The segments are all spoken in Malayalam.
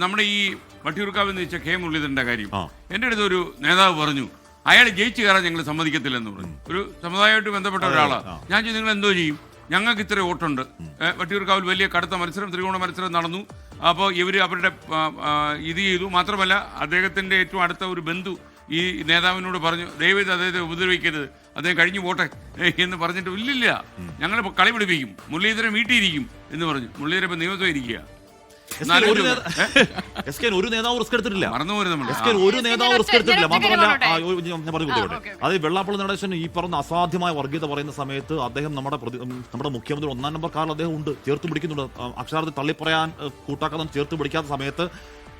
നമ്മുടെ ഈ വട്ടിയൂർക്കാവിൽ വെച്ച കെ മുരളീധരന്റെ കാര്യം എൻ്റെ അടുത്ത് ഒരു നേതാവ് പറഞ്ഞു, അയാൾ ജയിച്ചു കയറാൻ ഞങ്ങൾ സമ്മതിക്കത്തില്ലെന്ന് പറഞ്ഞു. ഒരു സമുദായമായിട്ട് ബന്ധപ്പെട്ട ഒരാളാണ്. ഞാൻ ചോദിച്ചു, നിങ്ങൾ എന്തോ ചെയ്യും? ഞങ്ങൾക്ക് ഇത്ര വോട്ടുണ്ട്. വട്ടിയൂർക്കാവിൽ വലിയ കടുത്ത മത്സരം, ത്രികോണ മത്സരം നടന്നു. അപ്പോൾ ഇവർ അവരുടെ ഇത് ചെയ്തു. മാത്രമല്ല അദ്ദേഹത്തിൻ്റെ ഏറ്റവും അടുത്ത ഒരു ബന്ധു ഈ നേതാവിനോട് പറഞ്ഞു, ദയവേത് അദ്ദേഹത്തെ ഉപദ്രവിക്കരുത്, അദ്ദേഹം കഴിഞ്ഞു പോട്ടെ എന്ന് പറഞ്ഞിട്ട് ഇല്ലില്ല, ഞങ്ങൾ കളി പിടിപ്പിക്കും, മുരളീധരൻ വീട്ടിയിരിക്കും എന്ന് പറഞ്ഞു. മുരളീധരൻ ഇപ്പം നിയമസം ഇരിക്കുക. ഒരു നേതാവ് റിസ്ക് എടുത്തിട്ടില്ല. ഒരു നേതാവ് റിസ്ക് എടുത്തിട്ടില്ല. മാത്രമല്ല, അത് വെള്ളാപ്പള്ളി നടേശൻ ഈ പറഞ്ഞ അസാധ്യമായ വർഗീയത പറയുന്ന സമയത്ത് അദ്ദേഹം നമ്മുടെ മുഖ്യമന്ത്രി 1-ാം നമ്പർ കാറിൽ അദ്ദേഹം ഉണ്ട്, ചേർത്ത് പിടിക്കുന്നുണ്ട്. അക്ഷരാർത്ഥത്തിൽ തള്ളിപ്പറയാൻ കൂട്ടാക്കാതെ ചേർത്ത് പിടിക്കാത്ത സമയത്ത്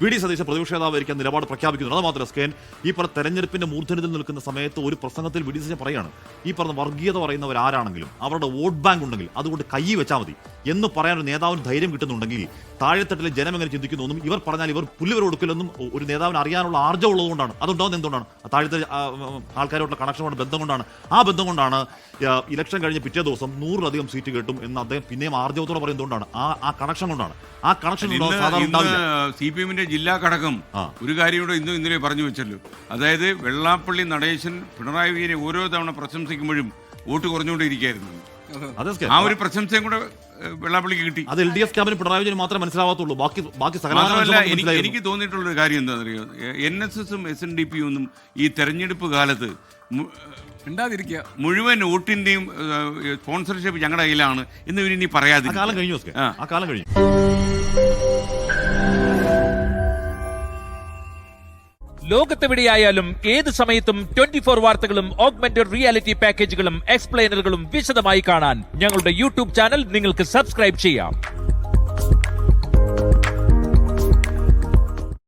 വി.ഡി. സതീശൻ പ്രതിപക്ഷ നേതാവായിരിക്കാൻ നിലപാട് പ്രഖ്യാപിക്കുന്നു. അത് മാത്രമല്ല സ്കേൻ ഈ പറഞ്ഞ തെരഞ്ഞെടുപ്പിന്റെ മൂർധന്യത്തിൽ നിൽക്കുന്ന സമയത്ത് ഒരു പ്രസംഗത്തിൽ വി.ഡി. സതീശൻ പറയാണ്, ഈ പറഞ്ഞ വർഗീയത പറയുന്നവർ ആരാണെങ്കിലും അവരുടെ വോട്ട് ബാങ്ക് ഉണ്ടെങ്കിൽ അതുകൊണ്ട് കൈ വെച്ചാൽ മതി എന്ന് പറയാൻ ഒരു നേതാവിന് ധൈര്യം കിട്ടുന്നുണ്ടെങ്കിൽ താഴെത്തട്ടിലെ ജനം എങ്ങനെ ചിന്തിക്കുന്നു, ഇവർ പറഞ്ഞാൽ ഇവർ പുല്ലുവർ കൊടുക്കില്ലെന്നും ഒരു നേതാവിന് അറിയാനുള്ള ആർജം ഉള്ളതുകൊണ്ടാണ്. അതുണ്ടാവുന്നത് എന്തുകൊണ്ടാണ്? താഴത്തെ ആൾക്കാരോടുള്ള കണക്ഷനോട് ബന്ധം കൊണ്ടാണ്. ആ ബന്ധം കൊണ്ടാണ് ഇലക്ഷൻ കഴിഞ്ഞ് പിറ്റേ ദിവസം 100-ലധികം സീറ്റ് കിട്ടും എന്ന് അദ്ദേഹം പിന്നെയും ആർജവത്തോടെ പറയുന്നതുകൊണ്ടാണ്. ആ കണക്ഷൻ കൊണ്ടാണ്. ആ കണക്ഷൻ CPM-ന്റെ ജില്ലാ ഘടകം ഒരു കാര്യം കൂടെ ഇന്നലെ പറഞ്ഞു വെച്ചല്ലോ. അതായത് വെള്ളാപ്പള്ളി നടേശൻ പിണറായി വിജയനെ ഓരോ തവണ പ്രശംസിക്കുമ്പോഴും വോട്ട് കുറഞ്ഞുകൊണ്ടിരിക്കുകയായിരുന്നു. ആ ഒരു പ്രശംസയും കൂടെ വെള്ളാപ്പള്ളിക്ക് കിട്ടി. അത് LDF ക്യാമ്പിന് പിണറായി വിജയൻ മാത്രമേ മനസ്സിലാവാത്തുള്ളൂ. എനിക്ക് തോന്നിയിട്ടുള്ളൊരു കാര്യം എന്താണെന്നറിയോ, NSS-ഉം SNDP-യും ഒന്നും ഈ തെരഞ്ഞെടുപ്പ് കാലത്ത് മുഴുവൻ വോട്ടിന്റെയും സ്പോൺസർഷിപ്പ് ഞങ്ങളുടെ കയ്യിലാണ് എന്ന് ഇനി പറയാതെ കാലം കഴിഞ്ഞു. ആ കാലം കഴിഞ്ഞു. ലോകത്തെവിടെയായാലും ഏത് സമയത്തും 24 വാർത്തകളും ഓഗ്മെന്റഡ് റിയാലിറ്റി പാക്കേജുകളും എക്സ്പ്ലെയിനറുകളും വിശദമായി കാണാൻ ഞങ്ങളുടെ യൂട്യൂബ് ചാനൽ നിങ്ങൾക്ക് സബ്സ്ക്രൈബ് ചെയ്യാം.